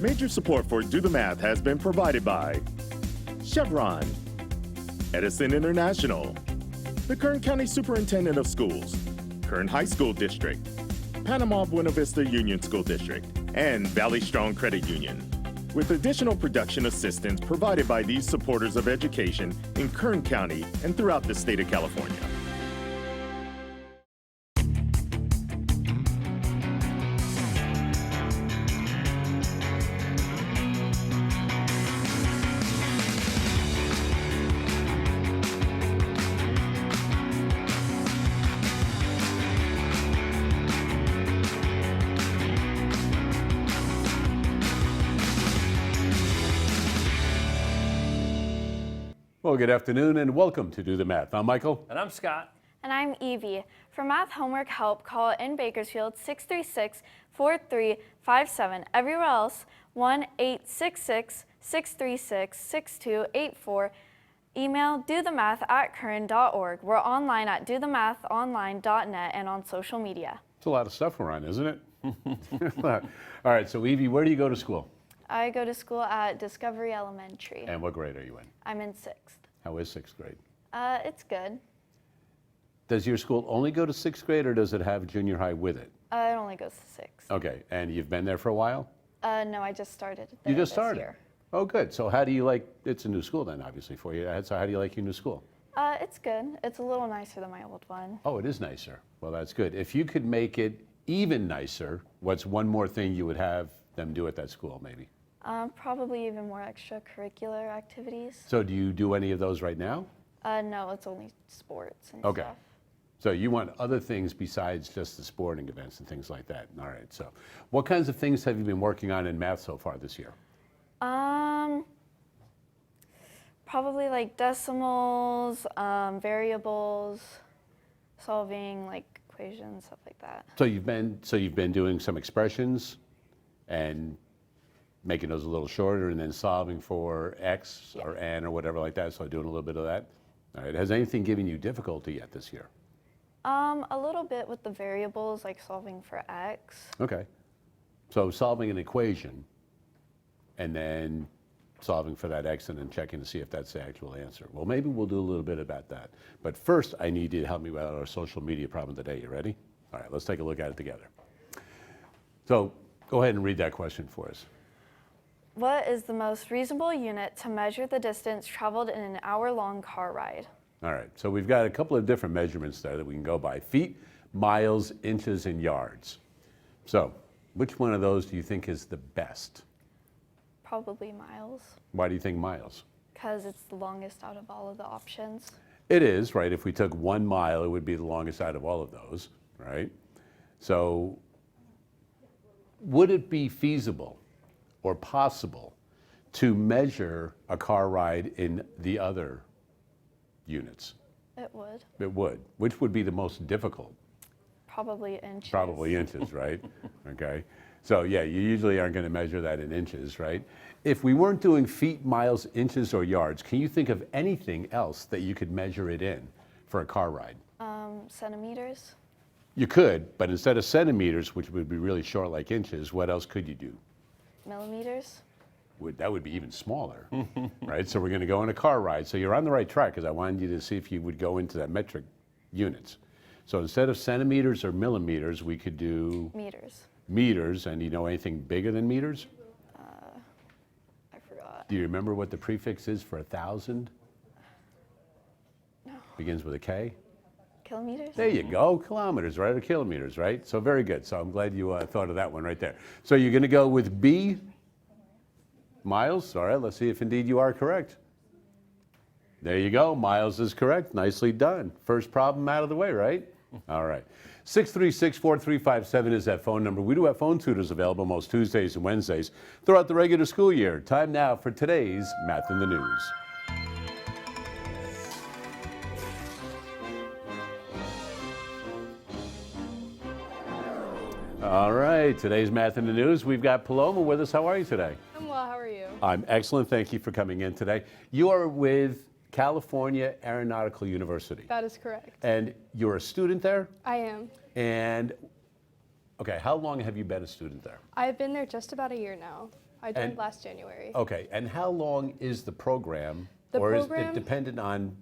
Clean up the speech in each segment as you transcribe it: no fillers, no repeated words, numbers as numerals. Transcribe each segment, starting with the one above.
Major support for Do the Math has been provided by Chevron, Edison International, the Kern County Superintendent of Schools, Kern High School District, Panama Buena Vista Union School District, and Valley Strong Credit Union, with additional production assistance provided by these supporters of education in Kern County and throughout the state of California. Well, good afternoon and welcome to Do the Math. I'm Michael. And I'm Scott. And I'm Evie. For math homework help, call in Bakersfield 636-4357. Everywhere else, 1-866-636-6284. Email dothemath@kern.org. We're online at dothemathonline.net and on social media. It's a lot of stuff we're on, isn't it? All right, so Evie, where do you go to school? I go to school at Discovery Elementary. And what grade are you in? I'm in 6th. How is 6th grade? It's good. Does your school only go to 6th grade or does it have junior high with it? It only goes to 6th. Okay, and you've been there for a while? No, I just started there You just this started? year. Oh, good. So how do you like, it's a new school then, obviously, for you. So how do you like your new school? It's good. It's a little nicer than my old one. Oh, it is nicer. Well, that's good. If you could make it even nicer, what's one more thing you would have them do at that school, maybe? Probably even more extracurricular activities. So do you do any of those right now? No, it's only sports and Okay. stuff. So you want other things besides just the sporting events and things like that. All right. So what kinds of things have you been working on in math so far this year? Probably like decimals, variables, solving like equations, stuff like that. So you've been doing some expressions and making those a little shorter and then solving for x or n or whatever like that. So doing a little bit of that. All right. Has anything given you difficulty yet this year? A little bit with the variables, like solving for x. Okay. So solving an equation and then solving for that x and then checking to see if that's the actual answer. Well, maybe we'll do a little bit about that. But first, I need you to help me with our social media problem today. You ready? All right, let's take a look at it together. So go ahead and read that question for us. What is the most reasonable unit to measure the distance traveled in an hour-long car ride? All right, so we've got a couple of different measurements there that we can go by. Feet, miles, inches, and yards. So which one of those do you think is the best? Probably miles, Why do you think miles? because it's the longest out of all of the options. It is, right? If we took 1 mile, it would be the longest out of all of those, right? So would it be feasible or possible to measure a car ride in the other units? It would. It would. Which would be the most difficult? Probably inches. Probably inches, right? Okay. So yeah, you usually aren't going to measure that in inches, right? If we weren't doing feet, miles, inches, or yards, can you think of anything else that you could measure it in for a car ride? Centimeters. You could, but instead of centimeters, which would be really short like inches, what else could you do? Millimeters. That would be even smaller, right? So we're going to go on a car ride. So you're on the right track because I wanted you to see if you would go into that metric units. So instead of centimeters or millimeters, we could do Meters. meters. And do you know anything bigger than meters? I forgot. Do you remember what the prefix is for 1,000? No. Begins with a K? Kilometers? There you go, kilometers, right, or kilometers, right? So very good. So I'm glad you thought of that one right there. So you're going to go with B, miles. All right, let's see if indeed you are correct. There you go, miles is correct. Nicely done. First problem out of the way, right? All right. 636-4357 is that phone number. We do have phone tutors available most Tuesdays and Wednesdays throughout the regular school year. Time now for today's Math in the News. All right, today's Math in the News. We've got Paloma with us. How are you today? I'm well, how are you? I'm excellent. Thank you for coming in today. You are with California Aeronautical University. That is correct. And you're a student there? I am. And, okay, how long have you been a student there? I've been there just about a year now. I joined last January. Okay, and how long is the program? The or program- is it dependent on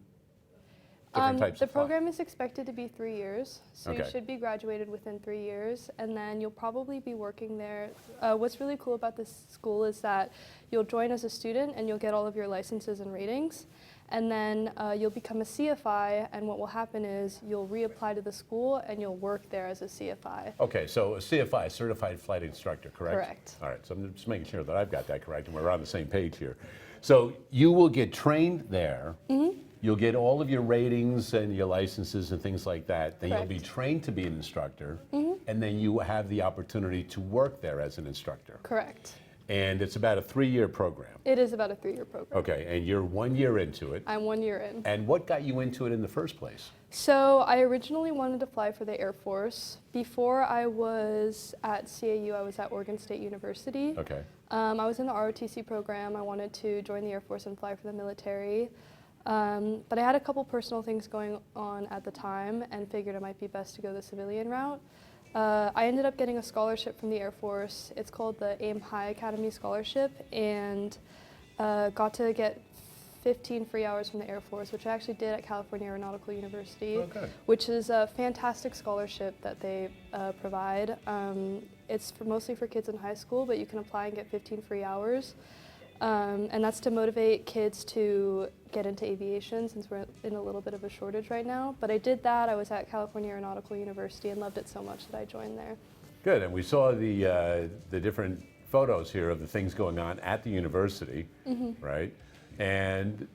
different types The of flying? program is expected to be 3 years, so you Okay. should be graduated within 3 years, and then you'll probably be working there. What's really cool about this school is that you'll join as a student and you'll get all of your licenses and ratings, and then you'll become a CFI, and what will happen is you'll reapply to the school and you'll work there as a CFI. Okay, so a CFI, Certified Flight Instructor, correct? Correct. All right, so I'm just making sure that I've got that correct and we're on the same page here. So you will get trained there. Mm-hmm. You'll get all of your ratings and your licenses and things like that. Then you'll be Correct. trained to be an instructor. Mm-hmm. And then you have the opportunity to work there as an instructor. Correct. And it's about a 3-year program. It is about a 3-year program. Okay, and you're 1 year into it. I'm 1 year in. And what got you into it in the first place? So I originally wanted to fly for the Air Force. Before I was at CAU, I was at Oregon State University. Okay. I was in the ROTC program. I wanted to join the Air Force and fly for the military. But I had a couple personal things going on at the time and figured it might be best to go the civilian route. I ended up getting a scholarship from the Air Force. It's called the AIM High Academy Scholarship, and got to get 15 free hours from the Air Force, which I actually did at California Aeronautical University, Okay. which is a fantastic scholarship that they provide. It's mostly for kids in high school, but you can apply and get 15 free hours. And that's to motivate kids to get into aviation, since we're in a little bit of a shortage right now. But I did that. I was at California Aeronautical University and loved it so much that I joined there. Good, and we saw the different photos here of the things going on at the university, right? And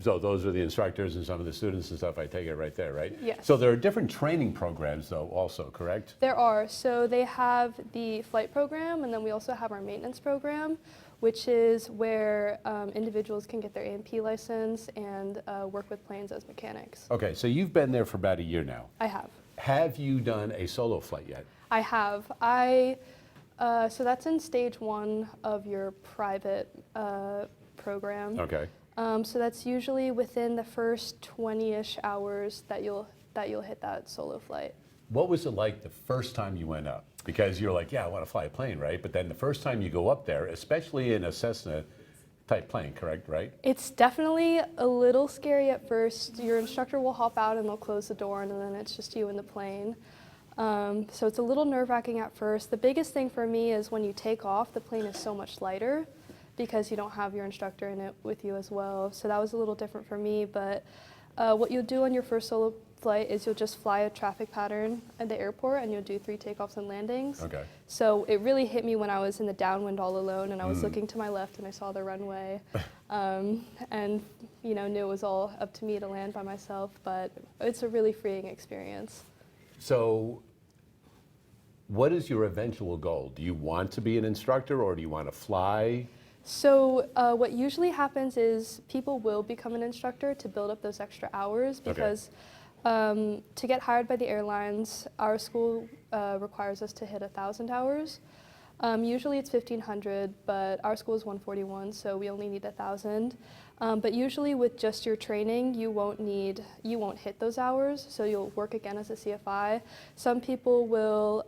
so those are the instructors and some of the students and stuff, I take it right there, right? Yes. So there are different training programs though also, correct? There are. So they have the flight program, and then we also have our maintenance program, which is where individuals can get their A&P license and work with planes as mechanics. Okay, so you've been there for about a year now. I have. Have you done a solo flight yet? I have. So that's in stage 1 of your private program. Okay. So that's usually within the first 20-ish hours that you'll hit that solo flight. What was it like the first time you went up? Because you're like, yeah, I want to fly a plane, right? But then the first time you go up there, especially in a Cessna type plane, correct, right? It's definitely a little scary at first. Your instructor will hop out and they'll close the door, and then it's just you in the plane. So it's a little nerve-wracking at first. The biggest thing for me is when you take off, the plane is so much lighter because you don't have your instructor in it with you as well. So that was a little different for me, but what you'll do on your first solo flight is you'll just fly a traffic pattern at the airport, and you'll do 3 takeoffs and landings. Okay. So it really hit me when I was in the downwind all alone, and I was looking to my left and I saw the runway, and knew it was all up to me to land by myself, but it's a really freeing experience. So what is your eventual goal? Do you want to be an instructor or do you want to fly? So what usually happens is people will become an instructor to build up those extra hours, because to get hired by the airlines, our school requires us to hit 1,000 hours. Usually it's 1,500, but our school is 141, so we only need 1,000. But usually with just your training, you won't hit those hours, so you'll work again as a CFI. Some people will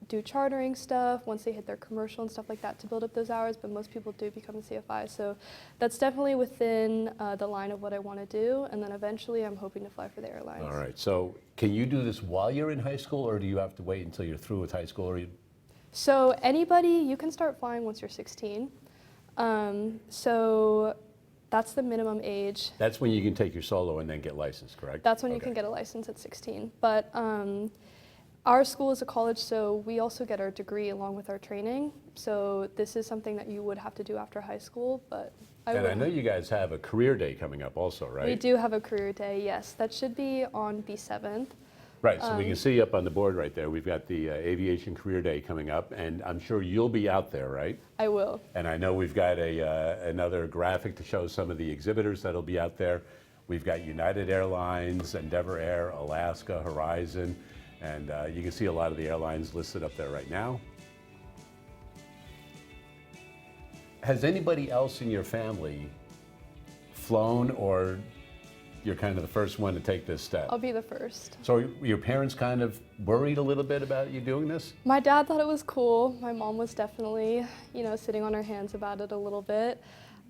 do chartering stuff once they hit their commercial and stuff like that to build up those hours, but most people do become a CFI. So that's definitely within the line of what I want to do, and then eventually I'm hoping to fly for the airlines. All right, so can you do this while you're in high school, or do you have to wait until you're through with high school? Or So you can start flying once you're 16. So that's the minimum age. That's when you can take your solo and then get licensed, correct? That's when you Okay. can get a license at 16. But our school is a college, so we also get our degree along with our training. So this is something that you would have to do after high school, but And I know you guys have a career day coming up also, right? We do have a career day, yes. That should be on the 7th. Right, so we can see up on the board right there, we've got the Aviation Career Day coming up, and I'm sure you'll be out there, right? I will. And I know we've got another graphic to show some of the exhibitors that'll be out there. We've got United Airlines, Endeavor Air, Alaska, Horizon, and you can see a lot of the airlines listed up there right now. Has anybody else in your family flown or you're kind of the first one to take this step. I'll be the first. So are your parents kind of worried a little bit about you doing this? My dad thought it was cool. My mom was definitely, sitting on her hands about it a little bit.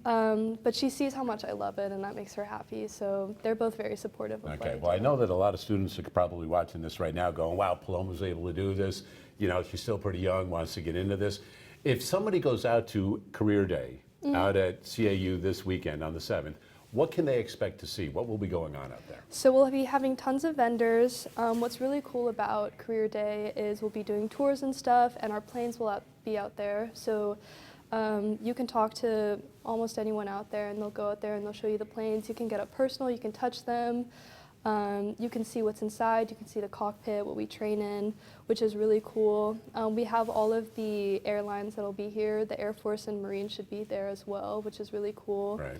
But she sees how much I love it, and that makes her happy. So they're both very supportive of Okay, what well, I I do. know that a lot of students are probably watching this right now going, wow, Paloma was able to do this. She's still pretty young, wants to get into this. If somebody goes out to Career Day out at CAU this weekend on the 7th, what can they expect to see? What will be going on out there? So we'll be having tons of vendors. What's really cool about Career Day is we'll be doing tours and stuff, and our planes will be out there. So you can talk to almost anyone out there, and they'll go out there and they'll show you the planes. You can get up personal, you can touch them. You can see what's inside, you can see the cockpit, what we train in, which is really cool. We have all of the airlines that'll be here. The Air Force and Marines should be there as well, which is really cool. Right.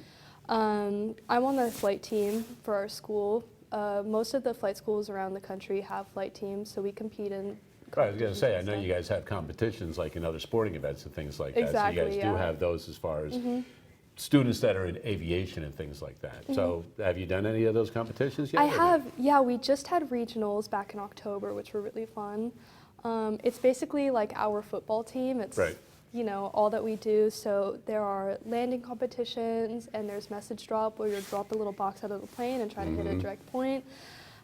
I'm on the flight team for our school. Most of the flight schools around the country have flight teams, so we compete in Right, I was going to say, I know competitions and you guys have competitions like in other sporting events and things like that. Exactly, So you guys do yeah. have those as far as students that are in aviation and things like that. So have you done any of those competitions yet? I or no? have, yeah, we just had regionals back in October, which were really fun. It's basically like our football team. It's, Right. all that we do. So there are landing competitions, and there's message drop, where you drop the little box out of the plane and try to hit a direct point.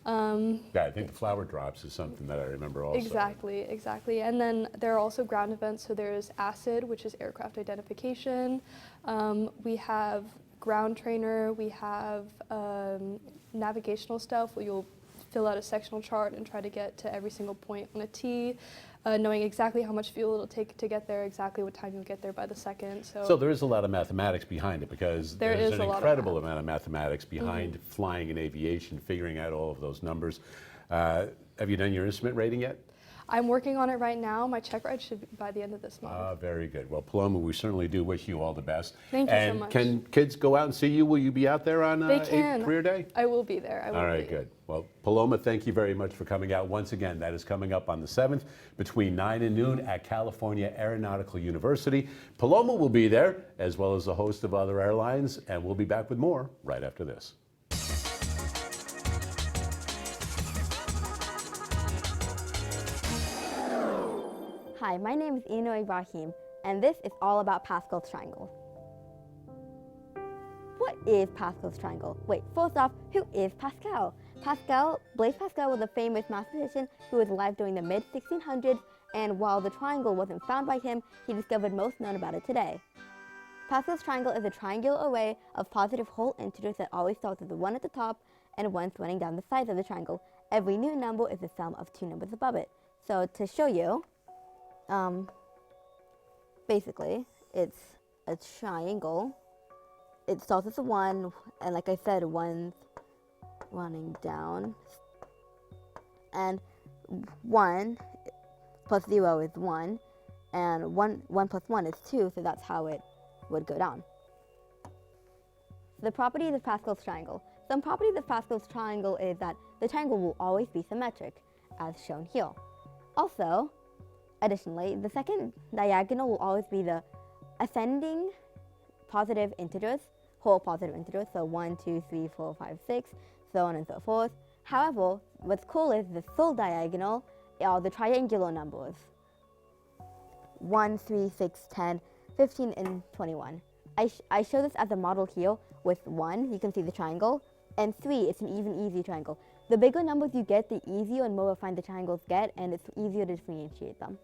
Yeah, I think the flower drops is something that I remember also. Exactly. And then there are also ground events. So there's ACID, which is aircraft identification. We have ground trainer. We have navigational stuff, where you'll fill out a sectional chart and try to get to every single point on a T, knowing exactly how much fuel it'll take to get there, exactly what time you'll get there by the second. So there is a lot of mathematics behind it, because There there's is an a lot of incredible math. amount of mathematics behind flying and aviation, figuring out all of those numbers. Have you done your instrument rating yet? I'm working on it right now. My check ride should be by the end of this month. Very good. Well, Paloma, we certainly do wish you all the best. Thank you so and much. Can kids go out and see you? Will you be out there on They can. Career Day? I will be there. I will All right, be. good. Well, Paloma, thank you very much for coming out once again. That is coming up on the 7th between 9 and noon at California Aeronautical University. Paloma will be there, as well as a host of other airlines, and we'll be back with more right after this. Hi, my name is Eannar Ibrahim, and this is all about Pascal's triangle. What is Pascal's triangle? Wait, first off, who is Pascal? Blaise Pascal was a famous mathematician who was alive during the mid-1600s, and while the triangle wasn't found by him, he discovered most known about it today. Pascal's triangle is a triangular array of positive whole integers that always starts with a 1 at the top and 1 running down the sides of the triangle. Every new number is the sum of two numbers above it. So to show you, basically, it's a triangle. It starts with a 1, and like I said, 1 running down, and 1 plus 0 is 1, and 1 plus 1 is 2, so that's how it would go down. The properties of Pascal's triangle. Some properties of Pascal's triangle is that the triangle will always be symmetric, as shown here. Also, additionally, the second diagonal will always be the ascending positive integers, whole positive integers, so 1, 2, 3, 4, 5, 6, so on and so forth. However, what's cool is the full diagonal are the triangular numbers, 1, 3, 6, 10, 15, and 21. I show this as a model here with 1, you can see the triangle, and 3, it's an even easy triangle. The bigger numbers you get, the easier and more refined the triangles get, and it's easier to differentiate them.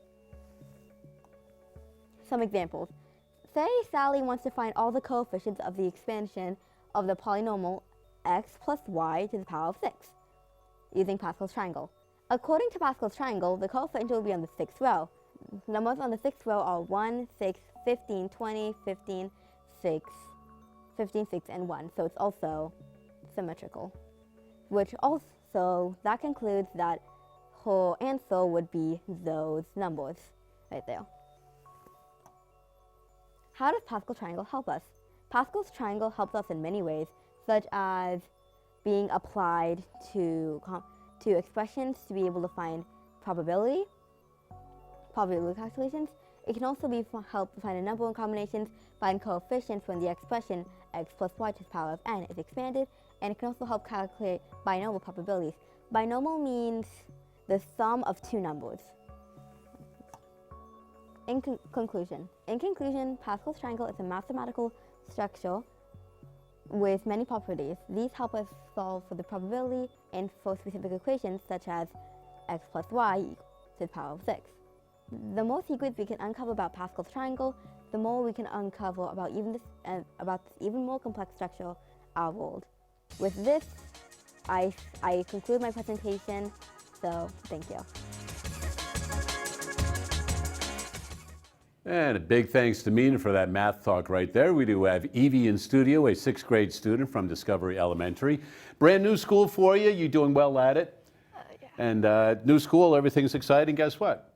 Some examples. Say Sally wants to find all the coefficients of the expansion of the polynomial x plus y to the power of 6 using Pascal's triangle. According to Pascal's triangle, the coefficient will be on the 6th row. Numbers on the 6th row are 1, 6, 15, 20, 15, 6, 15, 6, and 1. So it's also symmetrical. Which also, that concludes that her answer would be those numbers right there. How does Pascal's triangle help us? Pascal's triangle helps us in many ways, such as being applied to expressions to be able to find probability calculations. It can also be help to find a number in combinations, find coefficients when the expression x plus y to the power of n is expanded, and it can also help calculate binomial probabilities. Binomial means the sum of two numbers. In conclusion, Pascal's triangle is a mathematical structure with many properties. These help us solve for the probability and for specific equations such as x plus y equals to the power of 6. The more secrets we can uncover about Pascal's triangle, the more we can uncover about this even more complex structure, our world. With this, I conclude my presentation, so thank you. And a big thanks to Mina for that math talk right there. We do have Evie in studio, a 6th grade student from Discovery Elementary. Brand new school for you. You're doing well at it. Yeah. And new school, everything's exciting. Guess what?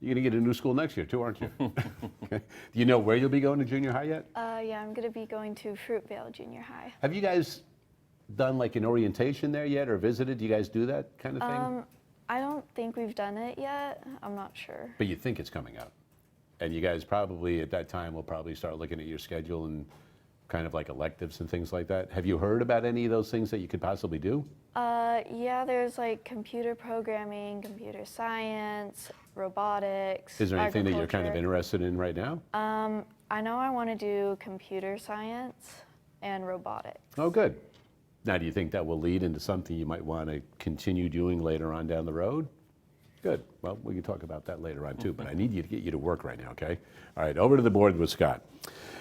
You're going to get a new school next year too, aren't you? Okay. Do you know where you'll be going to junior high yet? Yeah, I'm going to be going to Fruitvale Junior High. Have you guys done like an orientation there yet or visited? Do you guys do that kind of thing? I don't think we've done it yet. I'm not sure. But you think it's coming up. And you guys probably at that time will probably start looking at your schedule and kind of like electives and things like that. Have you heard about any of those things that you could possibly do? Yeah, there's like computer programming, computer science, robotics. Is there anything that you're kind of interested in right now? I know I want to do computer science and robotics. Oh, good. Now, do you think that will lead into something you might want to continue doing later on down the road? Good. Well, we can talk about that later on too, but I need you to get you to work right now, okay? All right, over to the board with Scott.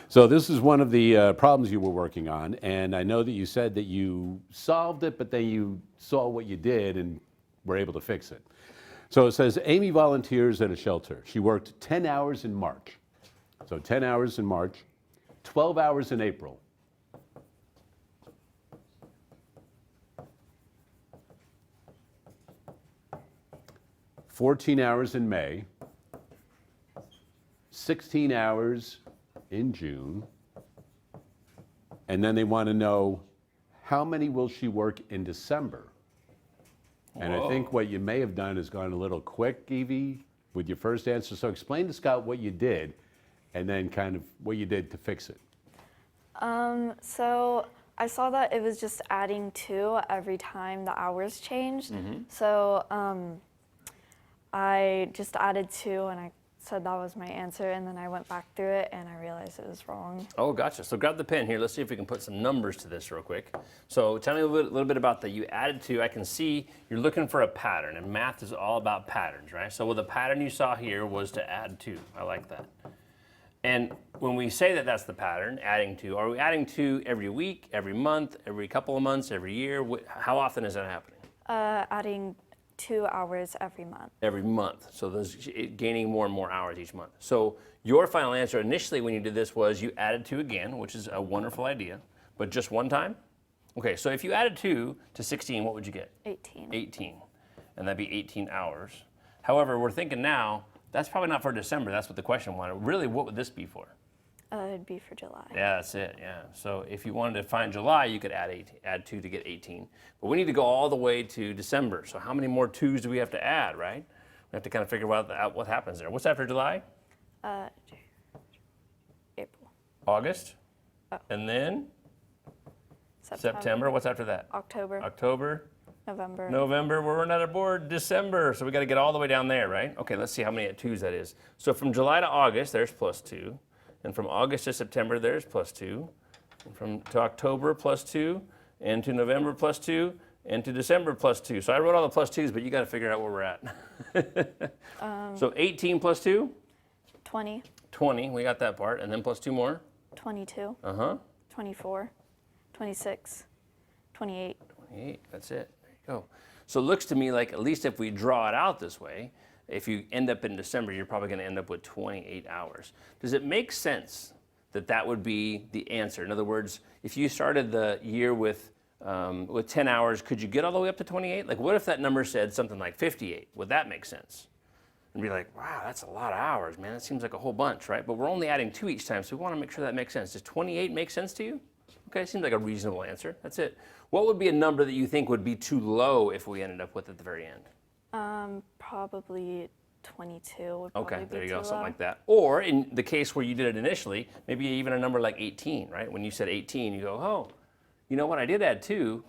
So this is one of the problems you were working on, and I know that you said that you solved it, but then you saw what you did and were able to fix it. So it says, Amy volunteers at a shelter. She worked 10 hours in March. So 10 hours in March, 12 hours in April. "14 hours in May, 16 hours in June, and then they want to know how many will she work in December?" And I think what you may have done is gone a little quick, Evie, with your first answer. So explain to Scott what you did and then kind of what you did to fix it. So I saw that it was just adding 2 every time the hours changed. So I just added 2 and I said that was my answer, and then I went back through it and I realized it was wrong. Oh, gotcha. So grab the pen here. Let's see if we can put some numbers to this real quick. So tell me a little bit about that. You added 2. I can see you're looking for a pattern, and math is all about patterns, right? So the pattern you saw here was to add 2. I like that. And when we say that that's the pattern, adding 2, are we adding 2 every week, every month, every couple of months, every year? How often is that happening? Adding 2 hours every month. Every month. So there's gaining more and more hours each month. So your final answer initially when you did this was you added 2 again, which is a wonderful idea, but just one time? Okay, so if you added 2 to 16, what would you get? 18. 18. And that'd be 18 hours. However, we're thinking now, that's probably not for December. That's what the question wanted. Really, what would this be for? It'd be for July. Yeah, that's it, yeah. So if you wanted to find July, you could add 2 to get 18. But we need to go all the way to December. So how many more 2s do we have to add, right? We have to kind of figure out what happens there. What's after July? April. August. And then? September. What's after that? October. October. November. November, we're running out of board. December, so we got to get all the way down there, right? Okay, let's see how many 2s that is. So from July to August, there's +2. And from August to September, there's +2. And to October, +2. And to November, +2. And to December, +2. So I wrote all the +2s, but you got to figure out where we're at. So 18 + 2? 20. 20, we got that part. And then +2 more? 22. 24. 26. 28. 28, that's it. There you go. So it looks to me like at least if we draw it out this way, if you end up in December, you're probably going to end up with 28 hours. Does it make sense that that would be the answer? In other words, if you started the year with 10 hours, could you get all the way up to 28? Like, what if that number said something like 58? Would that make sense? And be like, wow, that's a lot of hours, man. That seems like a whole bunch, right? But we're only adding 2 each time, so we want to make sure that makes sense. Does 28 make sense to you? Okay, seems like a reasonable answer. That's it. What would be a number that you think would be too low if we ended up with at the very end? Probably 22 would Okay, probably be there you go, too something low. like that. Or in the case where you did it initially, maybe even a number like 18, right? When you said 18, you go, oh, you know what, I did add 2,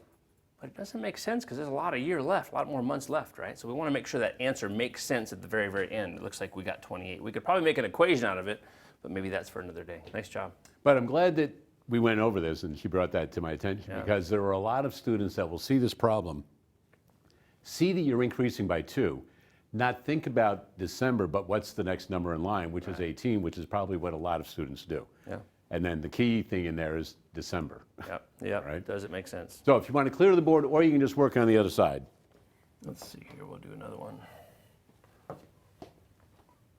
But it doesn't make sense because there's a lot of year left, a lot more months left, right? So we want to make sure that answer makes sense at the very, very end. It looks like we got 28. We could probably make an equation out of it, but maybe that's for another day. Nice job. But I'm glad that we went over this and she brought that to my attention because there are a lot of students that will see this problem, see that you're increasing by 2, not think about December, but what's the next number in line, which is 18, which is probably what a lot of students do. Yeah. And then the key thing in there is December. Yep. Right? Does it make sense? So if you want to clear the board, or you can just work on the other side. Let's see here. We'll do another one.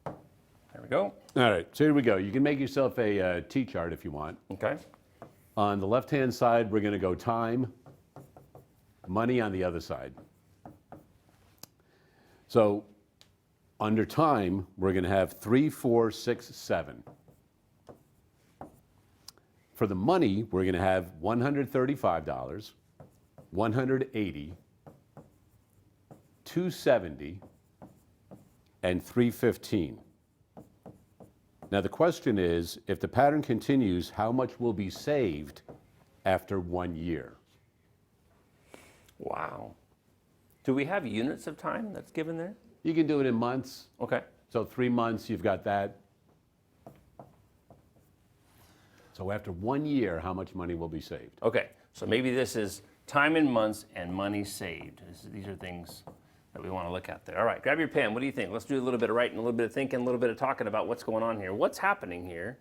There we go. All right, so here we go. You can make yourself a T-chart if you want. Okay. On the left-hand side, we're going to go time, money on the other side. So under time, we're going to have 3, 4, 6, 7. For the money, we're going to have $135, $180, $270, and $315. Now the question is, if the pattern continues, how much will be saved after 1 year? Wow. Do we have units of time that's given there? You can do it in months. Okay. So 3 months, you've got that. So after 1 year, how much money will be saved? Okay. So maybe this is time in months and money saved. These are things that we want to look at there. All right, grab your pen. What do you think? Let's do a little bit of writing, a little bit of thinking, a little bit of talking about what's going on here. What's happening here?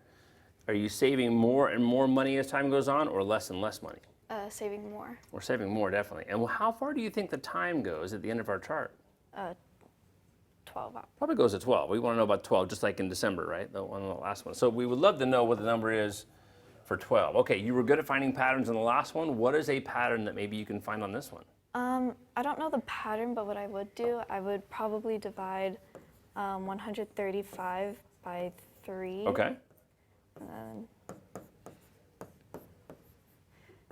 Are you saving more and more money as time goes on, or less and less money? Saving more. We're saving more, definitely. And how far do you think the time goes at the end of our chart? 12 hours. Probably goes to 12. We want to know about 12, just like in December, right? The last one. So we would love to know what the number is for 12. Okay, you were good at finding patterns in the last one. What is a pattern that maybe you can find on this one? I don't know the pattern, but what I would do, I would probably divide 135 by 3. Okay.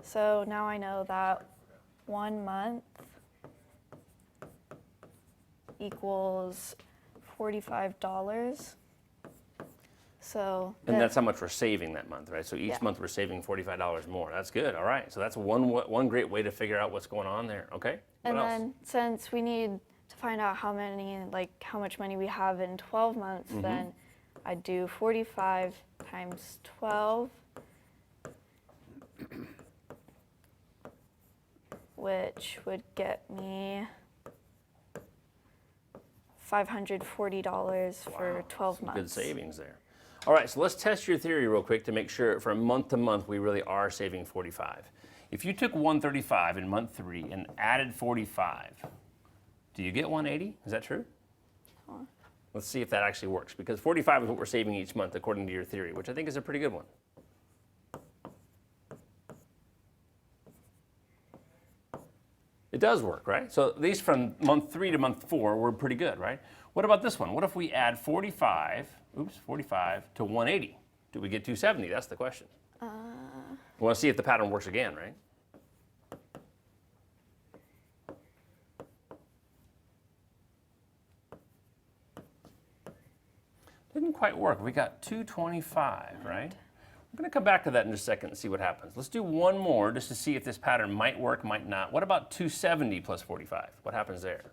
So now I know that 1 month equals $45. So and that's how much we're saving that month, right? So each month we're saving $45 more. That's good. All right. So that's one great way to figure out what's going on there. Okay. And then since we need to find out how much money we have in 12 months, then I do 45 times 12, which would get me $540 for 12 months. Good savings there. All right, so let's test your theory real quick to make sure from month to month we really are saving 45. If you took 135 in month 3 and added 45, do you get 180? Is that true? Let's see if that actually works, because 45 is what we're saving each month according to your theory, which I think is a pretty good one. It does work, right? So at least from month 3 to month 4, we're pretty good, right? What about this one? What if we add 45 to 180? Do we get 270? That's the question. We want to see if the pattern works again, right? Didn't quite work. We got 225, right? We're going to come back to that in just a second and see what happens. Let's do one more just to see if this pattern might work, might not. What about 270 plus 45? What happens there?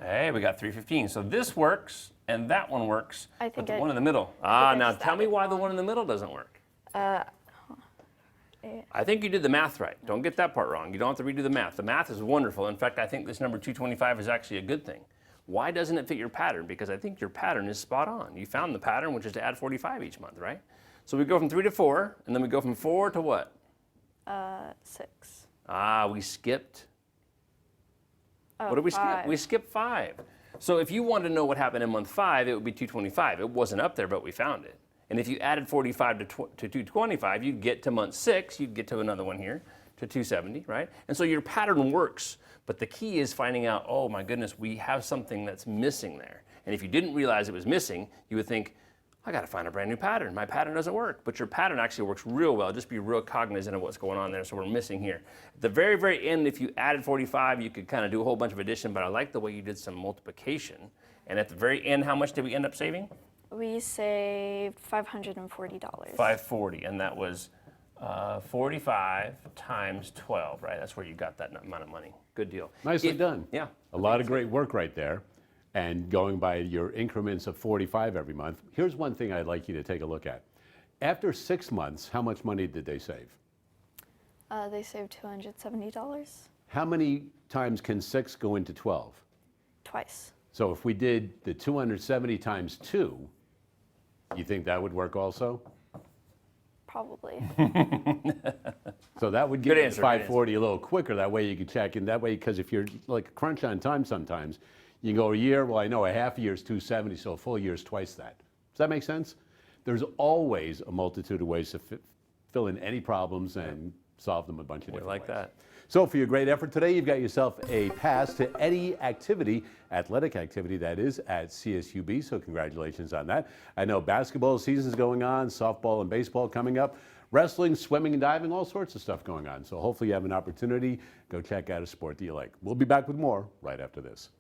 Hey, we got 315. So this works, and that one works, but the one in the middle. Now tell me why the one in the middle doesn't work. I think you did the math right. Don't get that part wrong. You don't have to redo the math. The math is wonderful. In fact, I think this number 225 is actually a good thing. Why doesn't it fit your pattern? Because I think your pattern is spot on. You found the pattern, which is to add 45 each month, right? So we go from 3 to 4, and then we go from 4 to what? 6. We skipped. What did we skip? We skipped 5. So if you wanted to know what happened in month 5, it would be 225. It wasn't up there, but we found it. And if you added 45 to 225, you'd get to month 6, you'd get to another one here, to 270, right? And so your pattern works, but the key is finding out, oh my goodness, we have something that's missing there. And if you didn't realize it was missing, you would think, I got to find a brand new pattern. My pattern doesn't work, but your pattern actually works real well. Just be real cognizant of what's going on there. So we're missing here. At the very, very end, if you added 45, you could kind of do a whole bunch of addition, but I like the way you did some multiplication. And at the very end, how much did we end up saving? We saved $540. 540, and that was 45 times 12, right? That's where you got that amount of money. Good deal. Nicely done. Yeah. A lot of great work right there. And going by your increments of 45 every month, here's one thing I'd like you to take a look at. After 6 months, how much money did they save? They saved $270. How many times can 6 go into 12? Twice. So if we did the 270 times 2, you think that would work also? Probably. So that would Good get you to answer, good 540 a little quicker. That way you can check in. That way, because if you're like crunch on time sometimes, you can go a year. Well, I know a half year is 270, so a full year is twice that. Does that make sense? There's always a multitude of ways to fill in any problems and solve them a bunch of different like ways. that. So for your great effort today, you've got yourself a pass to any activity, athletic activity that is, at CSUB, so congratulations on that. I know basketball season's going on, softball and baseball coming up, wrestling, swimming and diving, all sorts of stuff going on. So hopefully you have an opportunity. Go check out a sport that you like. We'll be back with more right after this.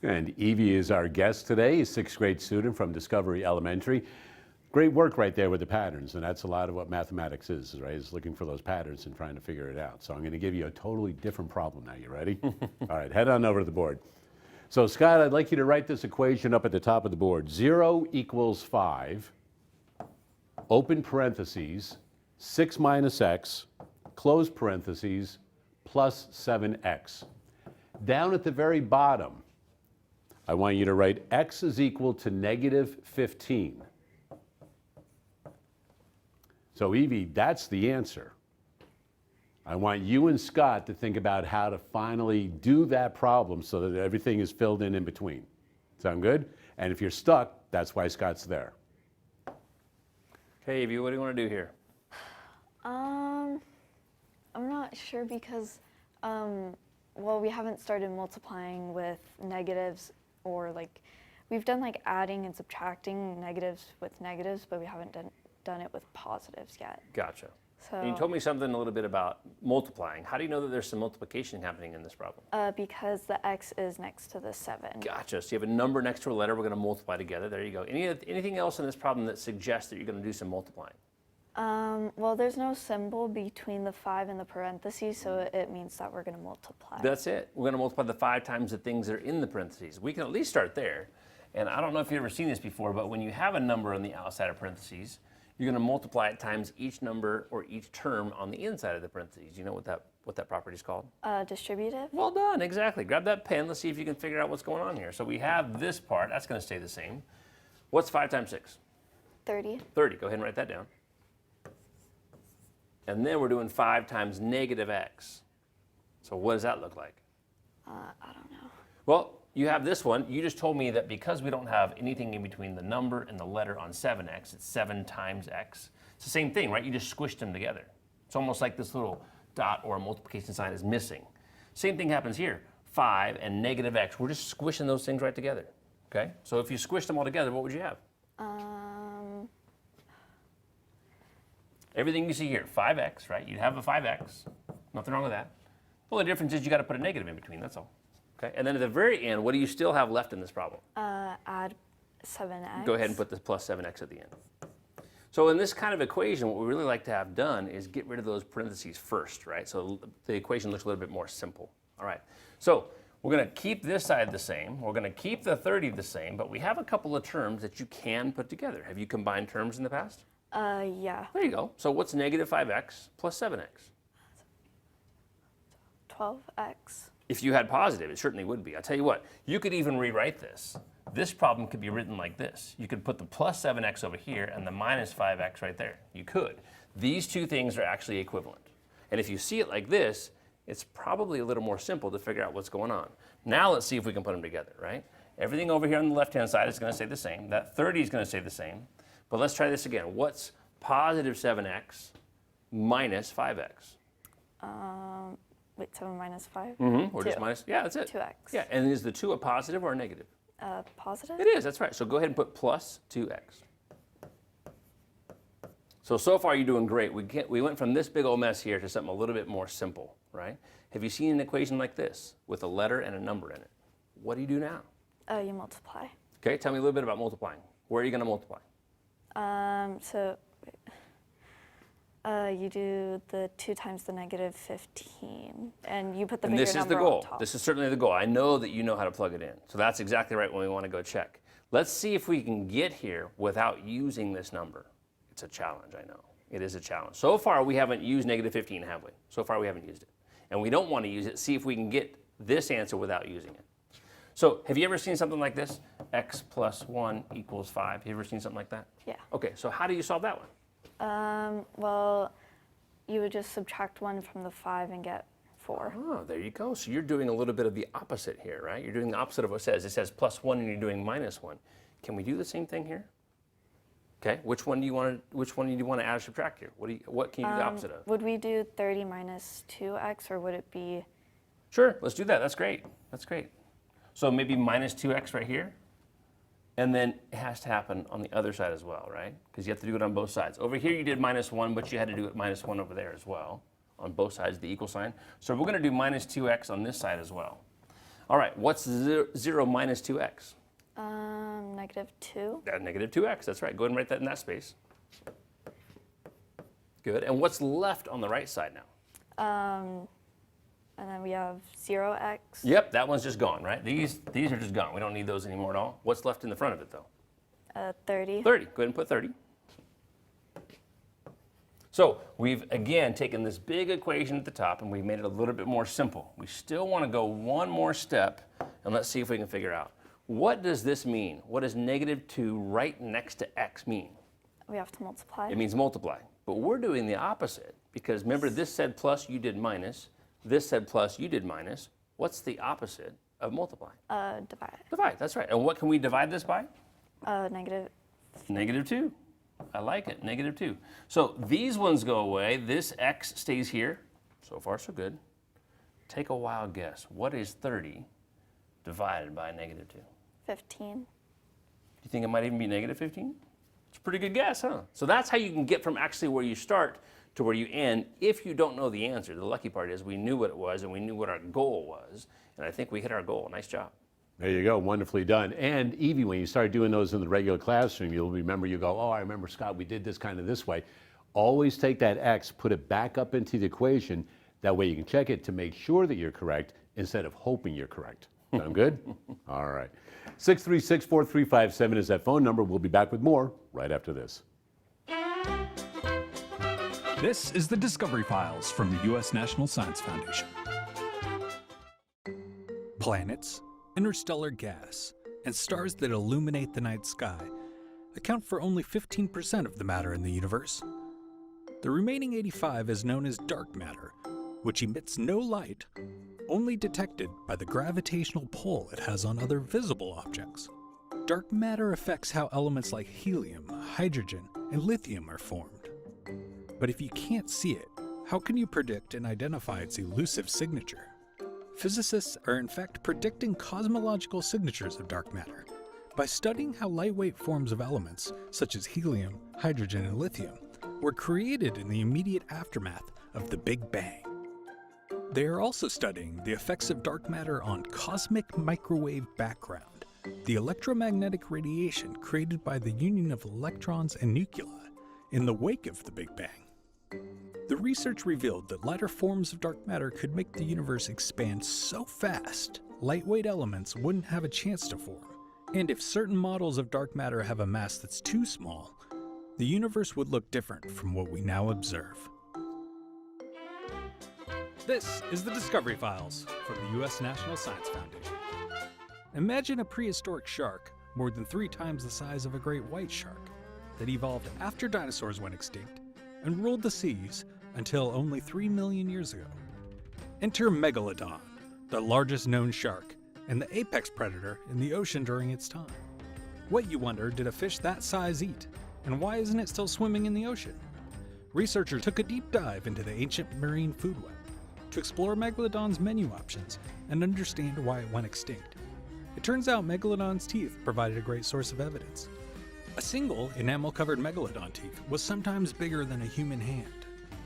And Evie is our guest today, a 6th grade student from Discovery Elementary. Great work right there with the patterns, and that's a lot of what mathematics is, right? Is looking for those patterns and trying to figure it out. So I'm going to give you a totally different problem now. You ready? All right, head on over to the board. So Scott, I'd like you to write this equation up at the top of the board. 0 equals 5, open parentheses, 6 minus x, close parentheses, plus 7x. Down at the very bottom, I want you to write x is equal to negative 15. So Evie, that's the answer. I want you and Scott to think about how to finally do that problem so that everything is filled in between. Sound good? And if you're stuck, that's why Scott's there. Okay, Evie, what do you want to do here? I'm not sure because, well, we haven't started multiplying with negatives or like, we've done like adding and subtracting negatives with negatives, but we haven't done it with positives yet. Gotcha. So And you told me something a little bit about multiplying. How do you know that there's some multiplication happening in this problem? because the x is next to the 7. Gotcha. So you have a number next to a letter we're going to multiply together. There you go. Anything else in this problem that suggests that you're going to do some multiplying? Well, there's no symbol between the 5 and the parentheses, so it means that we're going to multiply. That's it. We're going to multiply the 5 times the things that are in the parentheses. We can at least start there. And I don't know if you've ever seen this before, but when you have a number on the outside of parentheses, you're going to multiply it times each number or each term on the inside of the parentheses. You know what that property is called? Distributive? Well done, exactly. Grab that pen. Let's see if you can figure out what's going on here. So we have this part. That's going to stay the same. What's 5 times 6? 30. 30. Go ahead and write that down. And then we're doing 5 times negative x. So what does that look like? I don't know. Well, you have this one. You just told me that because we don't have anything in between the number and the letter on 7x, it's 7 times x. It's the same thing, right? You just squished them together. It's almost like this little dot or a multiplication sign is missing. Same thing happens here. 5 and negative x. We're just squishing those things right together. Okay? So if you squish them all together, what would you have? Everything you see here, 5x, right? You'd have a 5x. Nothing wrong with that. The only difference is you got to put a negative in between, that's all. Okay? And then at the very end, what do you still have left in this problem? Add 7x. Go ahead and put the plus 7x at the end. So in this kind of equation, what we really like to have done is get rid of those parentheses first, right? So the equation looks a little bit more simple. All right. So we're going to keep this side the same. We're going to keep the 30 the same, but we have a couple of terms that you can put together. Have you combined terms in the past? Yeah. There you go. So what's negative 5x plus 7x? 12x. If you had positive, it certainly would be. I'll tell you what, you could even rewrite this. This problem could be written like this. You could put the plus 7x over here and the minus 5x right there. You could. These two things are actually equivalent. And if you see it like this, it's probably a little more simple to figure out what's going on. Now let's see if we can put them together, right? Everything over here on the left-hand side is going to stay the same. That 30 is going to stay the same. But let's try this again. What's positive 7x minus 5x? Wait, 7 minus 5? Or just minus, yeah, that's it. 2x. Yeah, and is the 2 a positive or a negative? Positive? It is, that's right. So go ahead and put plus 2x. So far you're doing great. We went from this big old mess here to something a little bit more simple, right? Have you seen an equation like this with a letter and a number in it? What do you do now? You multiply. Okay, tell me a little bit about multiplying. Where are you going to multiply? You do the 2 times the negative 15, and you put the And bigger this is number the on goal. top. This is certainly the goal. I know that you know how to plug it in. So that's exactly right when we want to go check. Let's see if we can get here without using this number. It's a challenge, I know. It is a challenge. So far, we haven't used negative 15, have we? So far, we haven't used it. And we don't want to use it. See if we can get this answer without using it. So have you ever seen something like this? X plus 1 equals 5. Have you ever seen something like that? Yeah. Okay, so how do you solve that one? Well, you would just subtract 1 from the 5 and get 4. Oh, there you go. So you're doing a little bit of the opposite here, right? You're doing the opposite of what it says. It says plus 1 and you're doing minus 1. Can we do the same thing here? Okay, which one do you want to add or subtract here? What can you do the opposite of? Would we do 30 minus 2x, or would it be... Sure, let's do that. That's great. That's great. So maybe minus 2x right here. And then it has to happen on the other side as well, right? Because you have to do it on both sides. Over here you did minus 1, but you had to do it minus 1 over there as well. On both sides, the equal sign. So we're going to do minus 2x on this side as well. All right, what's 0 minus 2x? Negative 2. Negative 2x, that's right. Go ahead and write that in that space. Good. And what's left on the right side now? And then we have 0x. Yep, that one's just gone, right? These are just gone. We don't need those anymore at all. What's left in the front of it, though? 30. 30. Go ahead and put 30. So we've, again, taken this big equation at the top and we've made it a little bit more simple. We still want to go one more step, and let's see if we can figure out. What does this mean? What does negative 2 right next to x mean? We have to multiply. It means multiply. But we're doing the opposite, because remember, this said plus, you did minus. This said plus, you did minus. What's the opposite of multiply? Divide. Divide, that's right. And what can we divide this by? Negative. Negative 2. I like it, negative 2. So these ones go away. This x stays here. So far, so good. Take a wild guess. What is 30 divided by negative 2? 15. Do you think it might even be negative 15? It's a pretty good guess, huh? So that's how you can get from actually where you start to where you end if you don't know the answer. The lucky part is we knew what it was and we knew what our goal was. And I think we hit our goal. Nice job. There you go, wonderfully done. And Evie, when you start doing those in the regular classroom, you'll remember, you go, oh, I remember, Scott, we did this kind of this way. Always take that X, put it back up into the equation. That way you can check it to make sure that you're correct instead of hoping you're correct. Sound good? All right. 636-4357 is that phone number. We'll be back with more right after this. This is the Discovery Files from the U.S. National Science Foundation. Planets, interstellar gas, and stars that illuminate the night sky account for only 15% of the matter in the universe. The remaining 85% is known as dark matter, which emits no light, only detected by the gravitational pull it has on other visible objects. Dark matter affects how elements like helium, hydrogen, and lithium are formed. But if you can't see it, how can you predict and identify its elusive signature? Physicists are in fact predicting cosmological signatures of dark matter by studying how lightweight forms of elements, such as helium, hydrogen, and lithium, were created in the immediate aftermath of the Big Bang. They are also studying the effects of dark matter on cosmic microwave background, the electromagnetic radiation created by the union of electrons and nuclei in the wake of the Big Bang. The research revealed that lighter forms of dark matter could make the universe expand so fast, lightweight elements wouldn't have a chance to form. And if certain models of dark matter have a mass that's too small, the universe would look different from what we now observe. This is the Discovery Files from the U.S. National Science Foundation. Imagine a prehistoric shark, more than 3 times the size of a great white shark, that evolved after dinosaurs went extinct and ruled the seas until only 3 million years ago. Enter Megalodon, the largest known shark and the apex predator in the ocean during its time. What, you wonder, did a fish that size eat, and why isn't it still swimming in the ocean? Researchers took a deep dive into the ancient marine food web to explore Megalodon's menu options and understand why it went extinct. It turns out Megalodon's teeth provided a great source of evidence. A single enamel-covered Megalodon tooth was sometimes bigger than a human hand.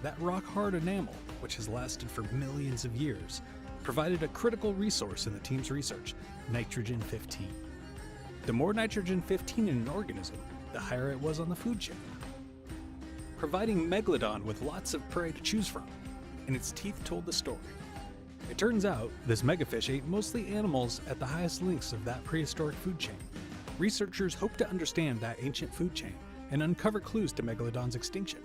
That rock-hard enamel, which has lasted for millions of years, provided a critical resource in the team's research, nitrogen-15. The more nitrogen-15 in an organism, the higher it was on the food chain, providing Megalodon with lots of prey to choose from, and its teeth told the story. It turns out this megafish ate mostly animals at the highest links of that prehistoric food chain. Researchers hope to understand that ancient food chain and uncover clues to Megalodon's extinction.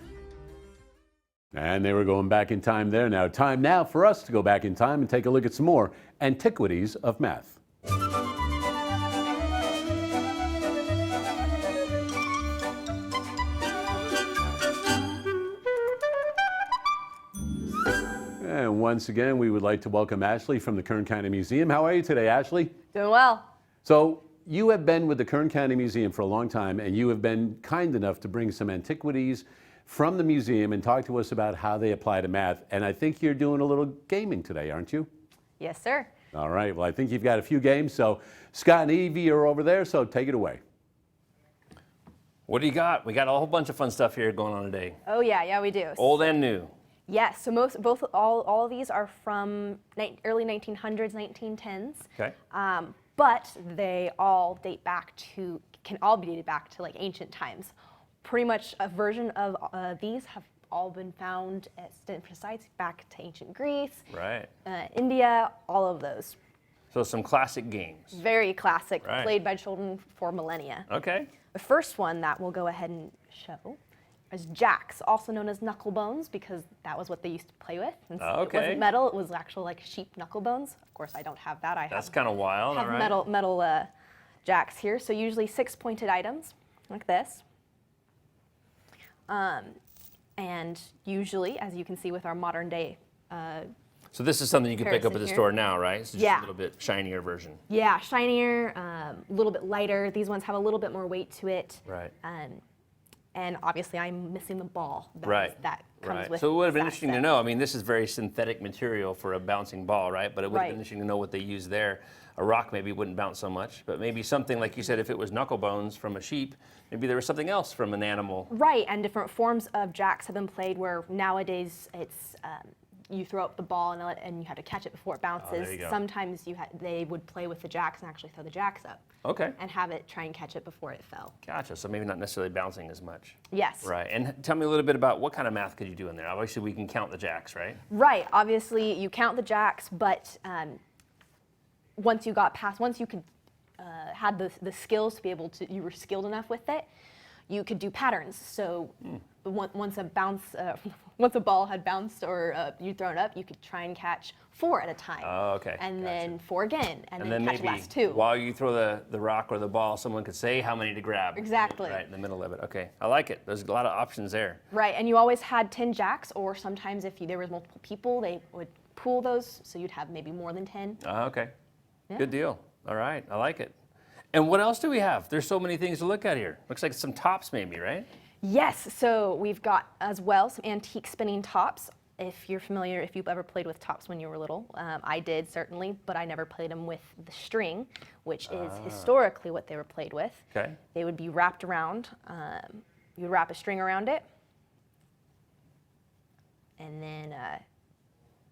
And they were going back in time there. Now, time now for us to go back in time and take a look at some more Antiquities of Math. And once again, we would like to welcome Ashleigh from the Kern County Museum. How are you today, Ashleigh? Doing well. So, you have been with the Kern County Museum for a long time, and you have been kind enough to bring some antiquities from the museum and talk to us about how they apply to math. And I think you're doing a little gaming today, aren't you? Yes, sir. All right, well, I think you've got a few games. So Scott and Evie are over there, so take it away. What do you got? We got a whole bunch of fun stuff here going on today. Oh yeah, we do. Old and new. Yes, so all of these are from early 1900s, 1910s. Okay. But they all can all be dated back to like ancient times. Pretty much a version of these have all been found at different sites back to ancient Greece, Right. India, all of those. So some classic games. Very classic, Right. played by children for millennia. Okay. The first one that we'll go ahead and show is jacks, also known as knuckle bones, because that was what they used to play with. And so Okay. It wasn't metal, it was actual like sheep knuckle bones. Of course, I don't have that. That's kind of wild. have All right. metal jacks here. So usually 6-pointed items like this. And usually, as you can see with our modern day, So this is something you can pick up at comparison the here. store now, right? It's just Yeah. a little bit shinier version. yeah, shinier, a little bit lighter. These ones have a little bit more weight to it. Right. and obviously I'm missing the ball Right. that comes with So it would have been that interesting to set. know. I mean, this is very synthetic material for a bouncing ball, right? But it would have Right. been interesting to know what they use there. A rock maybe wouldn't bounce so much, but maybe something like you said, if it was knuckle bones from a sheep, maybe there was something else from an animal. Right, and different forms of jacks have been played where nowadays it's you throw up the ball and you have to catch it before it bounces. there you go. Sometimes they would play with the jacks and actually throw the jacks up Okay. and have it try and catch it before it fell. Gotcha. So maybe not necessarily bouncing as much. Yes. Right. And tell me a little bit about what kind of math could you do in there? Obviously, we can count the jacks, right? Right, obviously you count the jacks, but once you could had the skills to be able to, you were skilled enough with it, you could do patterns. So once a ball had bounced or you'd thrown up, you could try and catch 4 at a time. Oh, okay. And Gotcha. then 4 again, and And then then catch the maybe last 2. while you throw the rock or the ball, someone could say how many to grab. Exactly. Right in the middle of it. Okay. I like it. There's a lot of options there. Right, and you always had 10 jacks, or sometimes if there was multiple people, they would pool those, so you'd have maybe more than 10. Okay. Yeah. Good deal. All right. I like it. And what else do we have? There's so many things to look at here. Looks like some tops maybe, right? Yes, so we've got as well some antique spinning tops. If you're familiar, if you've ever played with tops when you were little, I did certainly, but I never played them with the string, which is historically what they were played with. Okay. They would be wrapped around, you would wrap a string around it, and then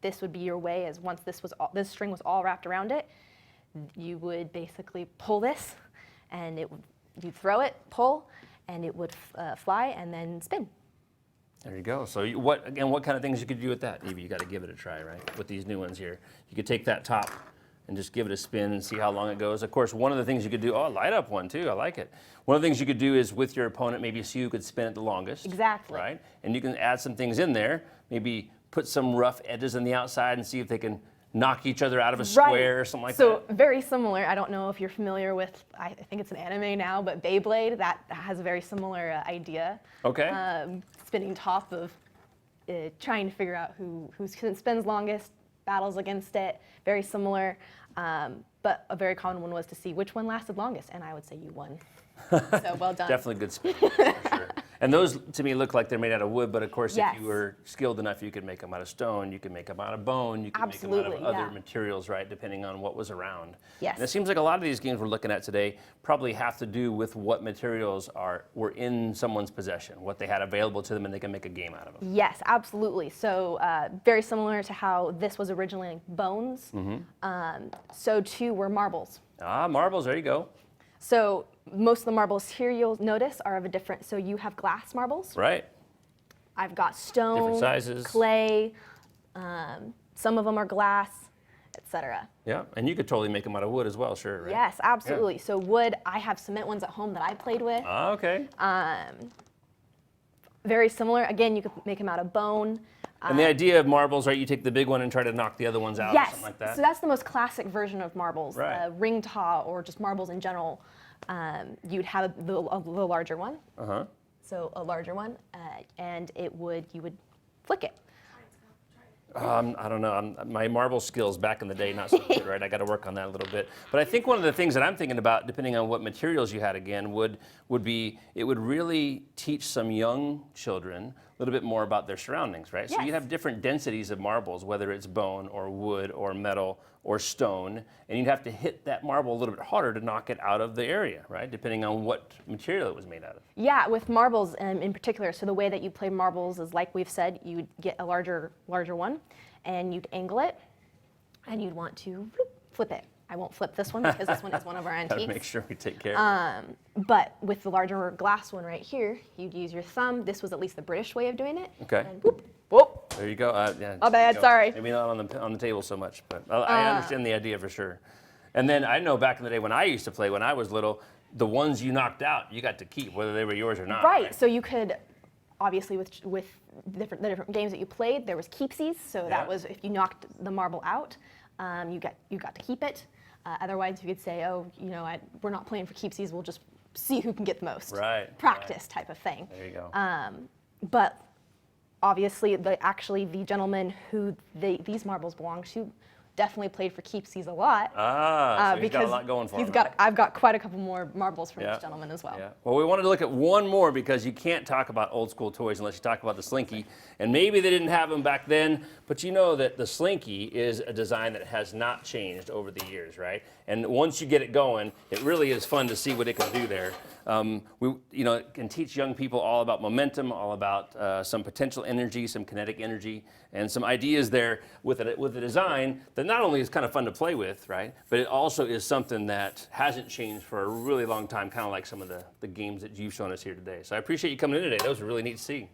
this would be your way, as once this string was all wrapped around it, you would basically pull this, and you'd throw it, pull, and it would fly and then spin. There you go. So what kind of things you could do with that? Evie, you got to give it a try, right? With these new ones here. You could take that top and just give it a spin and see how long it goes. Of course, one of the things you could do, light up one too, I like it. One of the things you could do is with your opponent, maybe see who could spin it the longest. Exactly. Right? And you can add some things in there, maybe put some rough edges on the outside and see if they can knock each other out of a square or something like so that. very similar. I don't know if you're familiar with, I think it's an anime now, but Beyblade, that has a very similar idea. Okay. Spinning top of trying to figure out who spins longest, battles against it, very similar. But a very common one was to see which one lasted longest, and I would say you won. So well done. Definitely good spin, for sure. And those, to me, look like they're made out of wood, but of course, Yes. if you were skilled enough, you could make them out of stone, you could make them out of bone, you could make them out of Absolutely, other yeah. materials, right, depending on what was around. Yes. And it seems like a lot of these games we're looking at today probably have to do with what materials were in someone's possession, what they had available to them, and they can make a game out of them. Yes, absolutely. So very similar to how this was originally bones, so too were marbles. Marbles, there you go. So most of the marbles here you'll notice are of a different, so you have glass marbles. Right. I've got stone, Different sizes. clay, some of them are glass, etc. Yeah, and you could totally make them out of wood as well, sure, right? Yes, absolutely. So wood, I have cement ones at home that I played with. Okay. Very similar. Again, you could make them out of bone. And the idea of marbles, right, you take the big one and try to knock the other ones out or Yes, something like that? so that's the most classic version of marbles. Right. Ring toss or just marbles in general. You'd have the larger one. Uh-huh. So a larger one, and you would flick it. I don't know. My marble skills back in the day, not so good, right? I got to work on that a little bit. But I think one of the things that I'm thinking about, depending on what materials you had again, would be it would really teach some young children a little bit more about their surroundings, right? So Yes. you'd have different densities of marbles, whether it's bone or wood or metal or stone, and you'd have to hit that marble a little bit harder to knock it out of the area, right? Depending on what material it was made out of. Yeah, with marbles in particular. So the way that you play marbles is, like we've said, you'd get a larger one, and you'd angle it, and you'd want to flip it. I won't flip this one because this one is one of our Gotta antiques. make sure we take care of it. But with the larger glass one right here, you'd use your thumb. This was at least the British way of doing it. Okay. And whoop, whoop. There you go. Yeah, My there bad, you go. sorry. Maybe not on the table so much, but I understand the idea for sure. And then I know back in the day when I used to play, when I was little, the ones you knocked out, you got to keep, whether they were yours or not. Right. So you could, obviously, with the different games that you played, there was keepsies. So Yeah. that was if you knocked the marble out, you got to keep it. Otherwise, you could say, oh, we're not playing for keepsies. We'll just see who can get the most. Right. Practice type of thing. There you go. But obviously, the gentleman who these marbles belong to, definitely played for keepsies a lot. So he's got a lot going for him. I've got quite a couple more marbles from this gentleman as well. Yeah. Well, we wanted to look at one more because you can't talk about old school toys unless you talk about the Slinky. And maybe they didn't have them back then, but you know that the Slinky is a design that has not changed over the years, right? And once you get it going, it really is fun to see what it can do there. We can teach young people all about momentum, all about some potential energy, some kinetic energy, and some ideas there with a design that not only is kind of fun to play with, right, but it also is something that hasn't changed for a really long time, kind of like some of the games that you've shown us here today. So I appreciate you coming in today. That was really neat to see.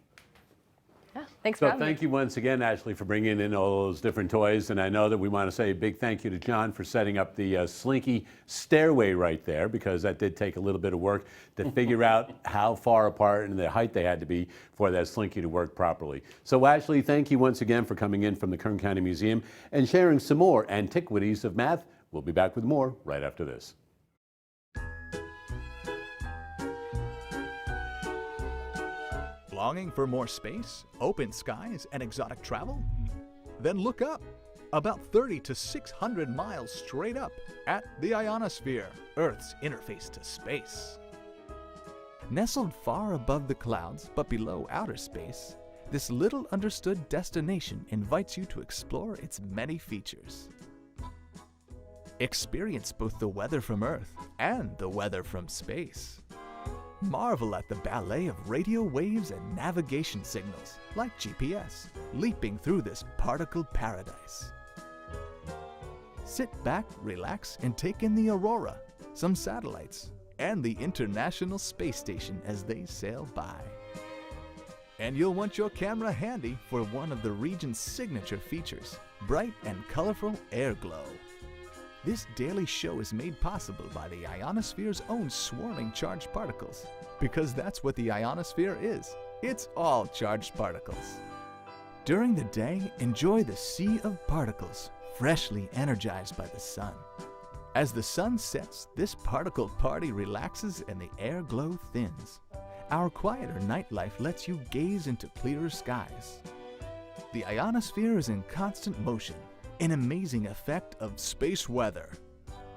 Yeah, thanks for having me. Thank you once again, Ashleigh, for bringing in all those different toys. And I know that we want to say a big thank you to John for setting up the Slinky stairway right there, because that did take a little bit of work to figure out how far apart and the height they had to be for that Slinky to work properly. So Ashleigh, thank you once again for coming in from the Kern County Museum and sharing some more Antiquities of Math. We'll be back with more right after this. Longing for more space, open skies, and exotic travel? Then look up. About 30 to 600 miles straight up at the ionosphere, Earth's interface to space. Nestled far above the clouds but below outer space, this little understood destination invites you to explore its many features. Experience both the weather from Earth and the weather from space. Marvel at the ballet of radio waves and navigation signals, like GPS, leaping through this particle paradise. Sit back, relax, and take in the aurora, some satellites, and the International Space Station as they sail by. And you'll want your camera handy for one of the region's signature features, bright and colorful air glow. This daily show is made possible by the ionosphere's own swarming charged particles, because that's what the ionosphere is. It's all charged particles. During the day, enjoy the sea of particles, freshly energized by the sun. As the sun sets, this particle party relaxes and the air glow thins. Our quieter nightlife lets you gaze into clearer skies. The ionosphere is in constant motion, an amazing effect of space weather.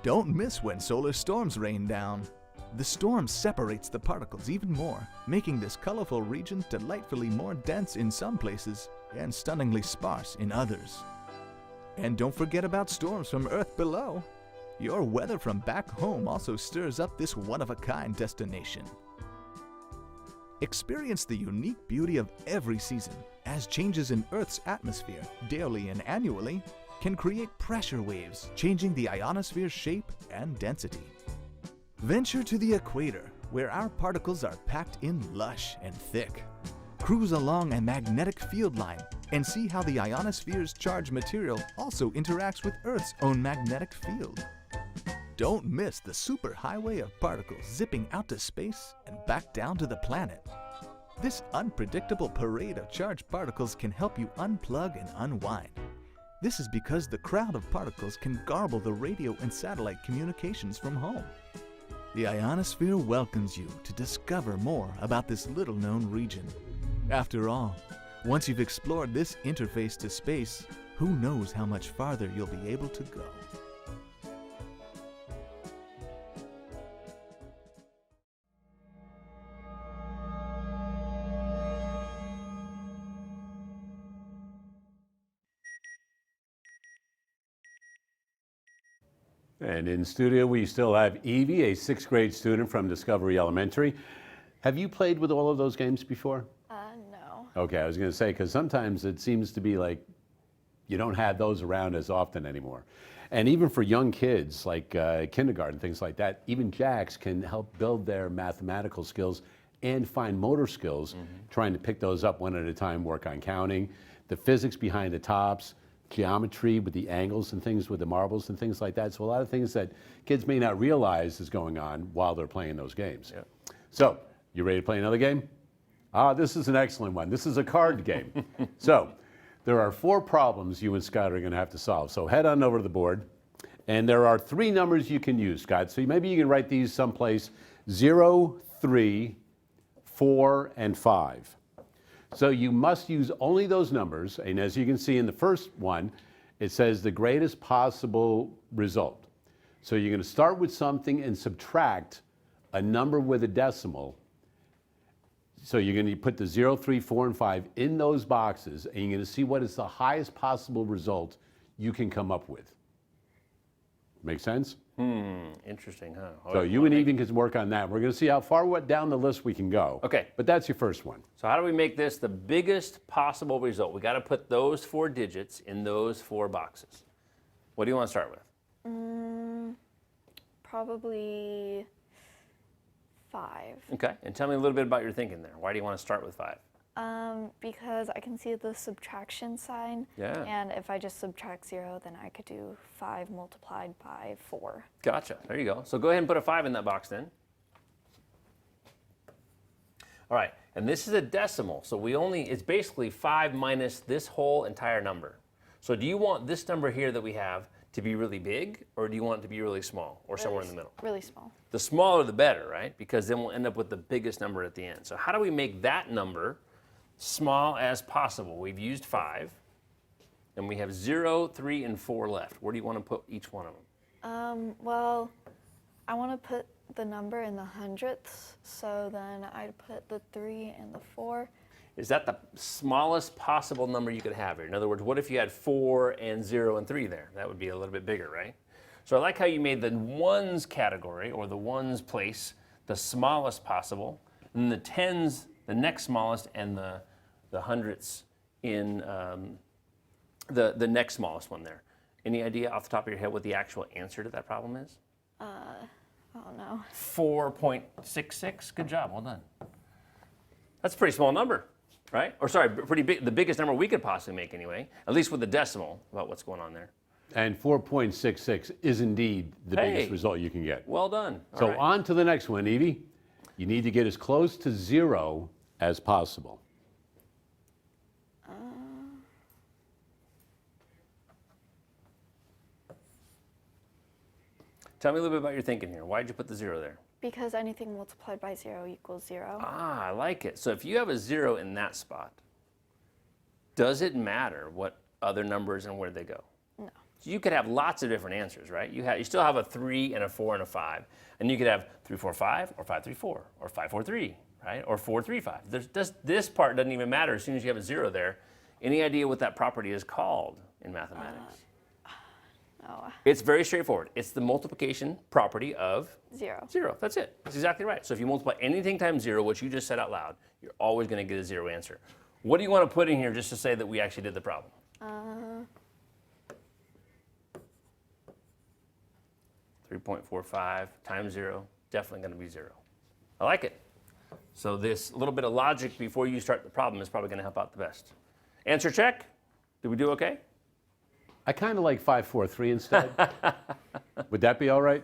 Don't miss when solar storms rain down. The storm separates the particles even more, making this colorful region delightfully more dense in some places and stunningly sparse in others. And don't forget about storms from Earth below. Your weather from back home also stirs up this one-of-a-kind destination. Experience the unique beauty of every season, as changes in Earth's atmosphere, daily and annually, can create pressure waves, changing the ionosphere's shape and density. Venture to the equator, where our particles are packed in lush and thick. Cruise along a magnetic field line and see how the ionosphere's charged material also interacts with Earth's own magnetic field. Don't miss the superhighway of particles zipping out to space and back down to the planet. This unpredictable parade of charged particles can help you unplug and unwind. This is because the crowd of particles can garble the radio and satellite communications from home. The ionosphere welcomes you to discover more about this little-known region. After all, once you've explored this interface to space, who knows how much farther you'll be able to go. And in studio, we still have Evie, a 6th grade student from Discovery Elementary. Have you played with all of those games before? No. Okay, I was going to say, because sometimes it seems to be like you don't have those around as often anymore. And even for young kids, like kindergarten, things like that, even jacks can help build their mathematical skills and fine motor skills, trying to pick those up one at a time, work on counting, the physics behind the tops, geometry with the angles and things with the marbles and things like that. So a lot of things that kids may not realize is going on while they're playing those games. Yeah. So, you ready to play another game? This is an excellent one. This is a card game. So, there are 4 problems you and Scott are going to have to solve. So head on over to the board. And there are 3 numbers you can use, Scott. So maybe you can write these someplace: 0, 3, 4, and 5. So you must use only those numbers, and as you can see in the first one, It says the greatest possible result. So you're going to start with something and subtract a number with a decimal. So you're going to put the 0, 3, 4, and 5 in those boxes, and you're going to see what is the highest possible result you can come up with. Make sense? Interesting, huh? So you and Evie can work on that. We're going to see how far down the list we can go. Okay. But that's your first one. So how do we make this the biggest possible result? We got to put those 4 digits in those 4 boxes. What do you want to start with? Probably 5. Okay, and tell me a little bit about your thinking there. Why do you want to start with 5? Because I can see the subtraction sign. Yeah. And if I just subtract 0, then I could do 5 multiplied by 4. Gotcha, there you go. So go ahead and put a 5 in that box then. All right, and this is a decimal, so it's basically 5 minus this whole entire number. So do you want this number here that we have to be really big, or do you want it to be really small, or somewhere in the middle? Really small. The smaller the better, right? Because then we'll end up with the biggest number at the end. So how do we make that number small as possible? We've used 5, and we have 0, 3, and 4 left. Where do you want to put each one of them? Well, I want to put the number in the hundredths, so then I'd put the 3 and the 4. Is that the smallest possible number you could have here? In other words, what if you had 4 and 0 and 3 there? That would be a little bit bigger, right? So I like how you made the ones category, or the ones place, the smallest possible, and the tens the next smallest, and the hundredths in the next smallest one there. Any idea off the top of your head what the actual answer to that problem is? Oh no. 4.66. Good job. Well done. That's a pretty small number, right? Or sorry, pretty big. The biggest number we could possibly make anyway, at least with the decimal about what's going on there. And 4.66 is indeed the biggest result you can get. Well done. So on to the next one, Evie. You need to get as close to 0 as possible. Tell me a little bit about your thinking here. Why did you put the 0 there? Because anything multiplied by 0 equals 0. Ah, I like it. So if you have a 0 in that spot, does it matter what other numbers and where they go? No. So you could have lots of different answers, right? You still have a 3 and a 4 and a 5. And you could have 3, 4, 5, or 5, 3, 4, or 5, 4, 3, right? Or 4, 3, 5. This part doesn't even matter as soon as you have a 0 there. Any idea what that property is called in mathematics? No. It's very straightforward. It's the multiplication property of 0. 0. That's it. That's exactly right. So if you multiply anything times 0, what you just said out loud, you're always going to get a 0 answer. What do you want to put in here just to say that we actually did the problem? 3.45 times 0, definitely going to be 0. I like it. So this little bit of logic before you start the problem is probably going to help out the best. Answer check. Did we do okay? I kind of like 5, 4, 3 instead. Would that be all right?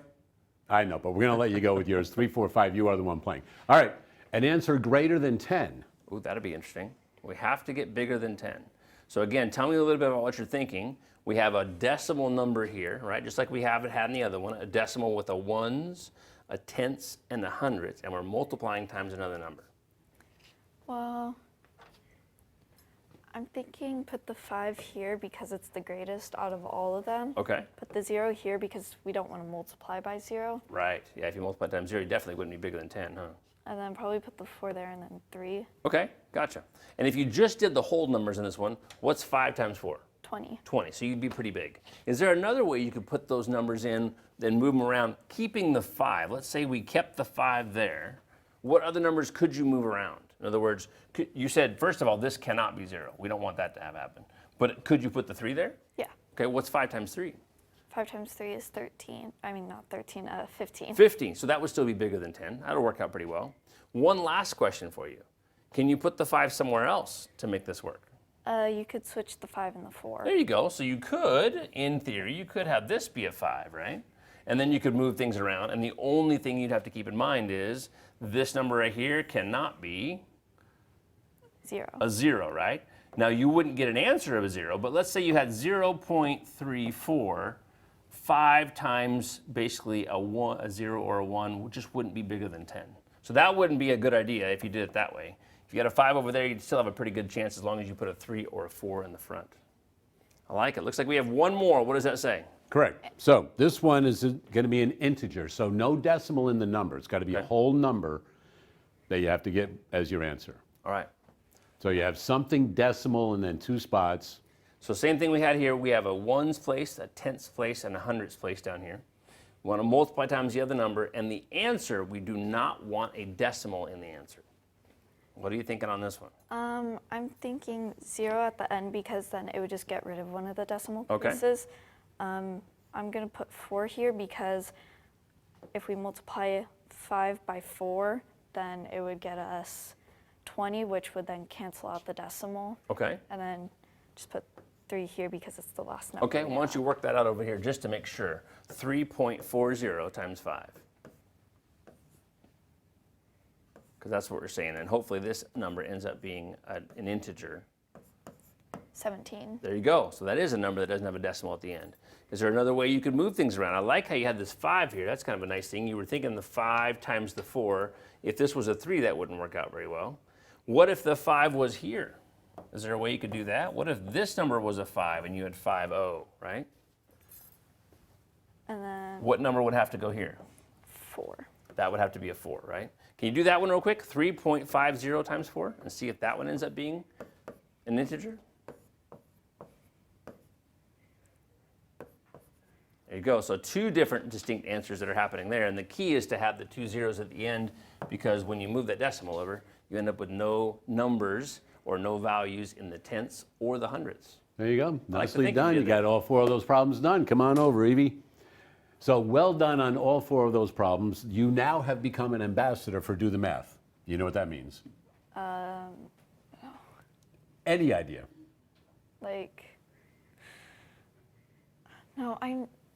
I know, but we're going to let you go with yours. 3, 4, 5, you are the one playing. All right, an answer greater than 10. Ooh, that'd be interesting. We have to get bigger than 10. So again, tell me a little bit about what you're thinking. We have a decimal number here, right? Just like we had in the other one, a decimal with a ones, a tenths, and a hundredths, and we're multiplying times another number. Well, I'm thinking put the 5 here because it's the greatest out of all of them. Okay. Put the 0 here because we don't want to multiply by 0. Right. Yeah, if you multiply times 0, you definitely wouldn't be bigger than 10, huh? And then probably put the 4 there and then 3. Okay, gotcha. And if you just did the whole numbers in this one, what's 5 times 4? 20. 20, so you'd be pretty big. Is there another way you could put those numbers in, then move them around, keeping the 5? Let's say we kept the 5 there. What other numbers could you move around? In other words, you said, first of all, this cannot be 0. We don't want that to have happen. But could you put the 3 there? Yeah. Okay, what's 5 times 3? 5 times 3 is 13. I mean, not 13, 15. 15, so that would still be bigger than 10. That'll work out pretty well. One last question for you. Can you put the 5 somewhere else to make this work? You could switch the 5 and the 4. There you go. So you could, in theory, you could have this be a 5, right? And then you could move things around. And the only thing you'd have to keep in mind is this number right here cannot be 0. a 0, right? Now you wouldn't get an answer of a 0, but let's say you had 0.34, 5 times basically a 0 or a 1 just wouldn't be bigger than 10. So that wouldn't be a good idea if you did it that way. If you got a 5 over there, you'd still have a pretty good chance as long as you put a 3 or a 4 in the front. I like it. Looks like we have one more. What does that say? Correct. So this one is going to be an integer, so no decimal in the number. It's got to be a whole number that you have to get as your answer. All right. So you have something decimal and then 2 spots. So same thing we had here. We have a ones place, a tenths place, and a hundredths place down here. We want to multiply times the other number, and the answer, we do not want a decimal in the answer. What are you thinking on this one? I'm thinking 0 at the end because then it would just get rid of one of the decimal Okay. places. I'm going to put 4 here because if we multiply 5 by 4, then it would get us 20, which would then cancel out the decimal. Okay. And then just put 3 here because it's the last number. Okay, why don't you work that out over here just to make sure. 3.40 times 5. Because that's what we're saying, and hopefully this number ends up being an integer. 17. There you go. So that is a number that doesn't have a decimal at the end. Is there another way you could move things around? I like how you had this 5 here. That's kind of a nice thing. You were thinking the 5 times the 4. If this was a 3, that wouldn't work out very well. What if the 5 was here? Is there a way you could do that? What if this number was a 5 and you had 5-0, right? And then What number would have to go here? 4. That would have to be a 4, right? Can you do that one real quick? 3.50 times 4 and see if that one ends up being an integer? There you go. So 2 different distinct answers that are happening there. And the key is to have the 2 zeros at the end, because when you move that decimal over, you end up with no numbers or no values in the tenths or the hundredths. There you go. I like to Nicely think you done. did You got all 4 of those problems done. Come on over, Evie. So well done on all 4 of those problems. You now have become an ambassador for Do the Math. You know what that means? No. Any idea? Like, no,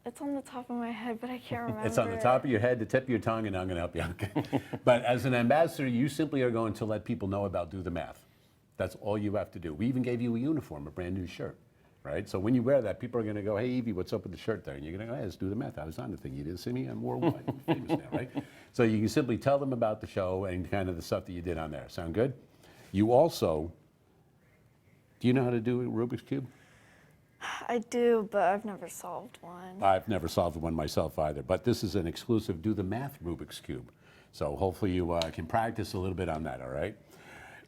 it's on the top of my head, but I can't remember. It's on the top of your head, the tip of your tongue, and I'm going to help you. Okay. But as an ambassador, you simply are going to let people know about Do the Math. That's all you have to do. We even gave you a uniform, a brand new shirt, right? So when you wear that, people are going to go, hey, Evie, what's up with the shirt there? And you're going to go, hey, let's Do the Math. I was on the thing. You didn't see me? I'm worldwide. I'm famous now, right? So you can simply tell them about the show and kind of the stuff that you did on there. Sound good? You also, do you know how to do a Rubik's Cube? I do, but I've never solved one. I've never solved one myself either, but this is an exclusive Do the Math Rubik's Cube. So hopefully you can practice a little bit on that, all right?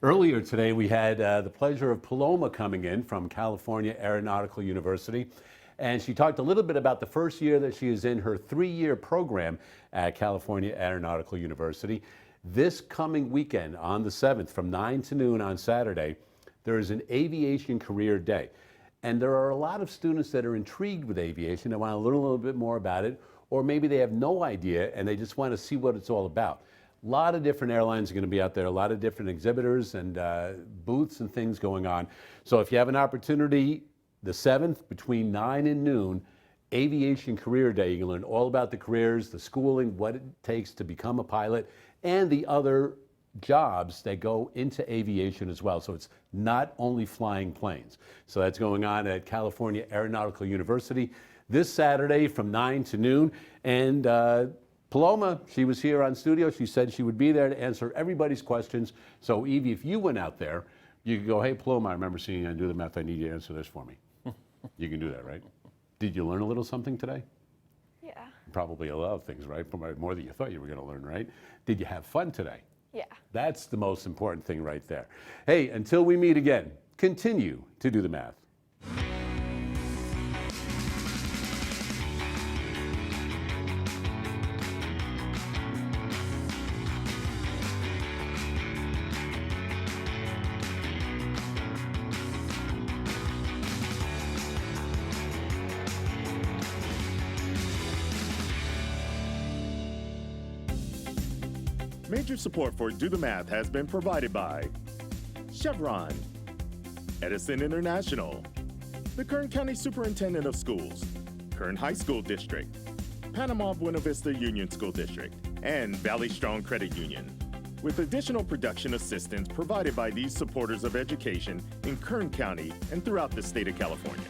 Earlier today, we had the pleasure of Paloma coming in from California Aeronautical University, and she talked a little bit about the first year that she is in her 3-year program at California Aeronautical University. This coming weekend on the 7th from 9 to noon on Saturday, there is an Aviation Career Day. And there are a lot of students that are intrigued with aviation and want to learn a little bit more about it, or maybe they have no idea and they just want to see what it's all about. A lot of different airlines are going to be out there, a lot of different exhibitors and booths and things going on. So if you have an opportunity, the 7th between 9 and noon, Aviation Career Day, you can learn all about the careers, the schooling, what it takes to become a pilot, and the other jobs that go into aviation as well. So it's not only flying planes. So that's going on at California Aeronautical University this Saturday from 9 to noon. And Paloma, she was here on studio. She said she would be there to answer everybody's questions. So Evie, if you went out there, you could go, hey Paloma, I remember seeing you on Do the Math. I need you to answer this for me. You can do that, right? Did you learn a little something today? Yeah. Probably a lot of things, right? More than you thought you were going to learn, right? Did you have fun today? Yeah. That's the most important thing right there. Hey, until we meet again, continue to do the math. Major support for Do the Math has been provided by Chevron, Edison International, the Kern County Superintendent of Schools, Kern High School District, Panama Buena Vista Union School District, and Valley Strong Credit Union, with additional production assistance provided by these supporters of education in Kern County and throughout the state of California.